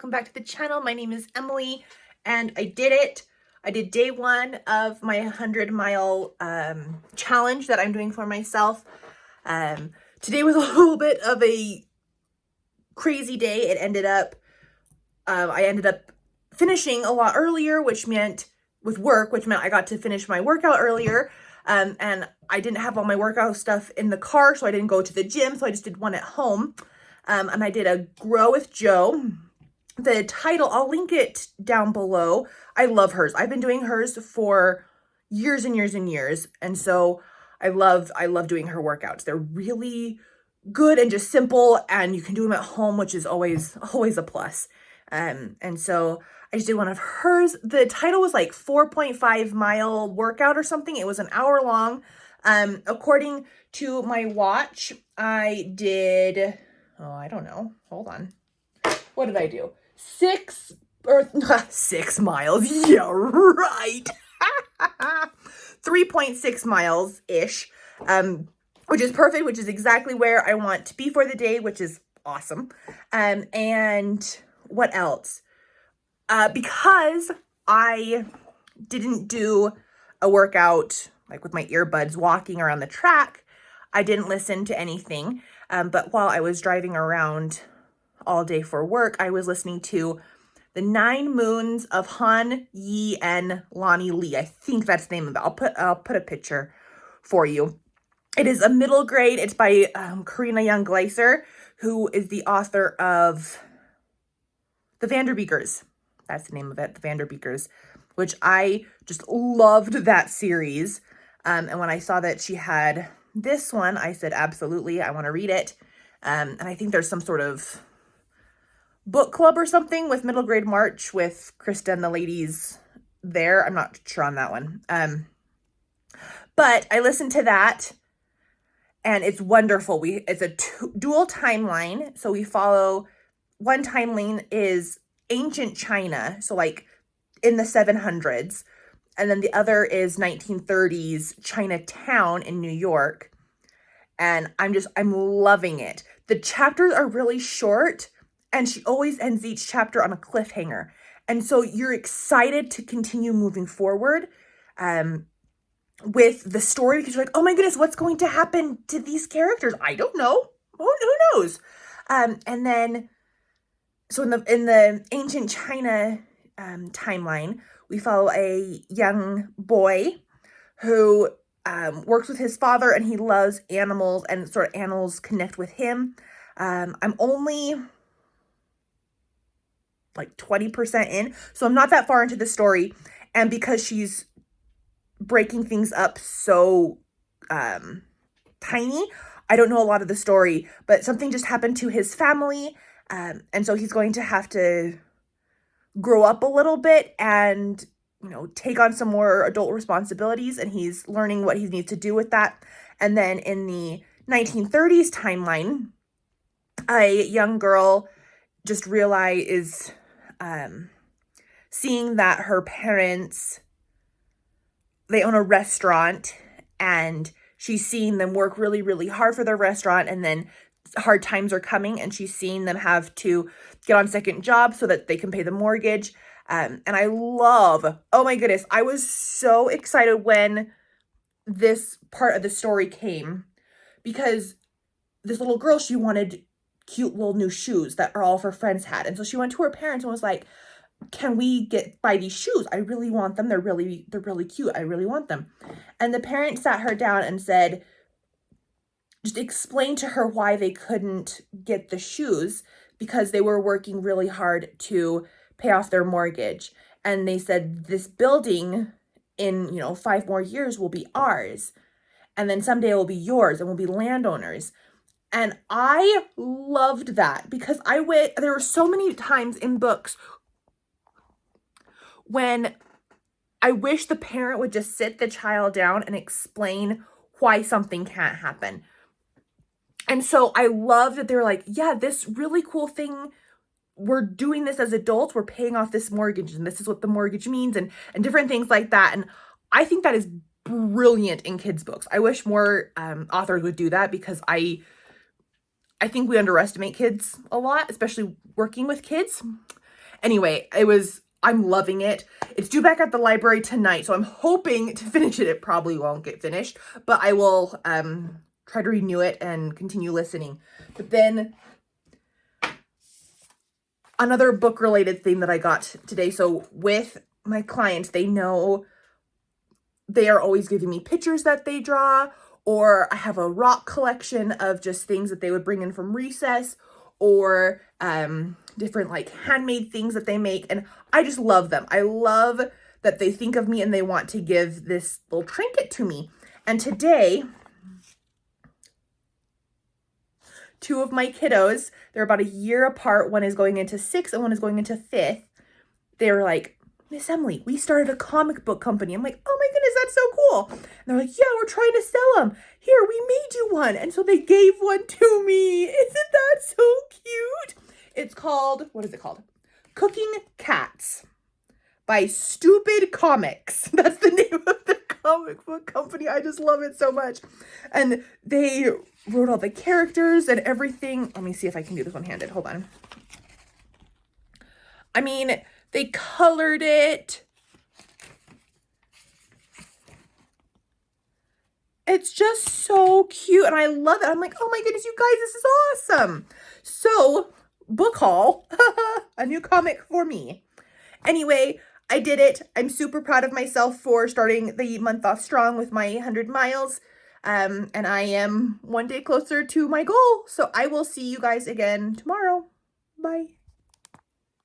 welcome back to the channel. My name is Emily and I did it. I did day one of my 100-mile challenge that I'm doing for myself. Today was a little bit of a crazy day. It ended up, I ended up finishing a lot earlier, which meant I got to finish my workout earlier. And I didn't have all my workout stuff in the car, so I didn't go to the gym, so I just did one at home. And I did a Grow with Jo. The title, I'll link it down below. I love hers. I've been doing hers for years and years and years. And so I love doing her workouts. They're really good and just simple, and you can do them at home, which is always a plus. And so I just did one of hers. The title was like 4.5-mile workout or something. It was an hour long. According to my watch, I did, I don't know. Hold on. What did I do? 6 miles. Yeah, right. 3.6 miles-ish, which is perfect, which is exactly where I want to be for the day, which is awesome. And what else? Because I didn't do a workout like with my earbuds walking around the track, I didn't listen to anything. But while I was driving around all day for work, I was listening to The 9 Moons of Han Yi and Lonnie Lee. I think that's the name of it. I'll put a picture for you. It is a middle grade. It's by Karina Young Glaser, who is the author of The Vanderbeekers. That's the name of it, The Vanderbeekers, which I just loved that series. And when I saw that she had this one, I said, absolutely, I want to read it. And I think there's some sort of book club or something with Middle Grade March with Krista and the ladies there. I'm not sure on that one. But I listened to that and it's wonderful. It's a dual timeline. So we follow, one timeline is ancient China. So like in the 700s. And then the other is 1930s Chinatown in New York. And I'm loving it. The chapters are really short, and she always ends each chapter on a cliffhanger. And so you're excited to continue moving forward with the story, because you're like, oh my goodness, what's going to happen to these characters? I don't know. Who knows? And then, so in the ancient China timeline, we follow a young boy who works with his father, and he loves animals, and sort of animals connect with him. I'm only like 20% in, so I'm not that far into the story. And because she's breaking things up so tiny, I don't know a lot of the story, but something just happened to his family. And so he's going to have to grow up a little bit and, take on some more adult responsibilities, and he's learning what he needs to do with that. And then in the 1930s timeline, a young girl just is seeing that her parents, they own a restaurant, and she's seeing them work really, really hard for their restaurant, and then hard times are coming, and she's seeing them have to get on second jobs so that they can pay the mortgage. And I love, oh my goodness, I was so excited when this part of the story came, because this little girl, she wanted cute little new shoes that all of her friends had. And so she went to her parents and was like, can we buy these shoes? I really want them. They're really cute. I really want them. And the parents sat her down and said, just explain to her why they couldn't get the shoes, because they were working really hard to pay off their mortgage. And they said, this building in, 5 more years will be ours. And then someday it will be yours, and we'll be landowners. And I loved that, because there were so many times in books when I wish the parent would just sit the child down and explain why something can't happen. And so I love that they're like, yeah, this really cool thing, we're doing this as adults, we're paying off this mortgage, and this is what the mortgage means, and different things like that. And I think that is brilliant in kids' books. I wish more authors would do that, because I think we underestimate kids a lot, especially working with kids. Anyway, I'm loving it. It's due back at the library tonight, so I'm hoping to finish it. It probably won't get finished, but I will try to renew it and continue listening. But then another book related thing that I got today. So with my clients, they know they are always giving me pictures that they draw, or I have a rock collection of just things that they would bring in from recess, or different like handmade things that they make. And I just love them. I love that they think of me and they want to give this little trinket to me. And today, two of my kiddos, they're about a year apart. One is going into 6th and one is going into 5th. They were like, Miss Emily, we started a comic book company. I'm like, oh my goodness, that's so cool. And they're like, yeah, we're trying to sell them. Here, we made you one. And so they gave one to me. Isn't that so cute? It's called, what is it called? Cooking Cats by Stupid Comics. That's the name of the comic book company. I just love it so much. And they wrote all the characters and everything. Let me see if I can do this one-handed. Hold on. I mean, they colored it. It's just so cute and I love it. I'm like, oh my goodness, you guys, this is awesome. So, book haul, a new comic for me. Anyway, I did it. I'm super proud of myself for starting the month off strong with my 100 miles. And I am one day closer to my goal. So I will see you guys again tomorrow. Bye.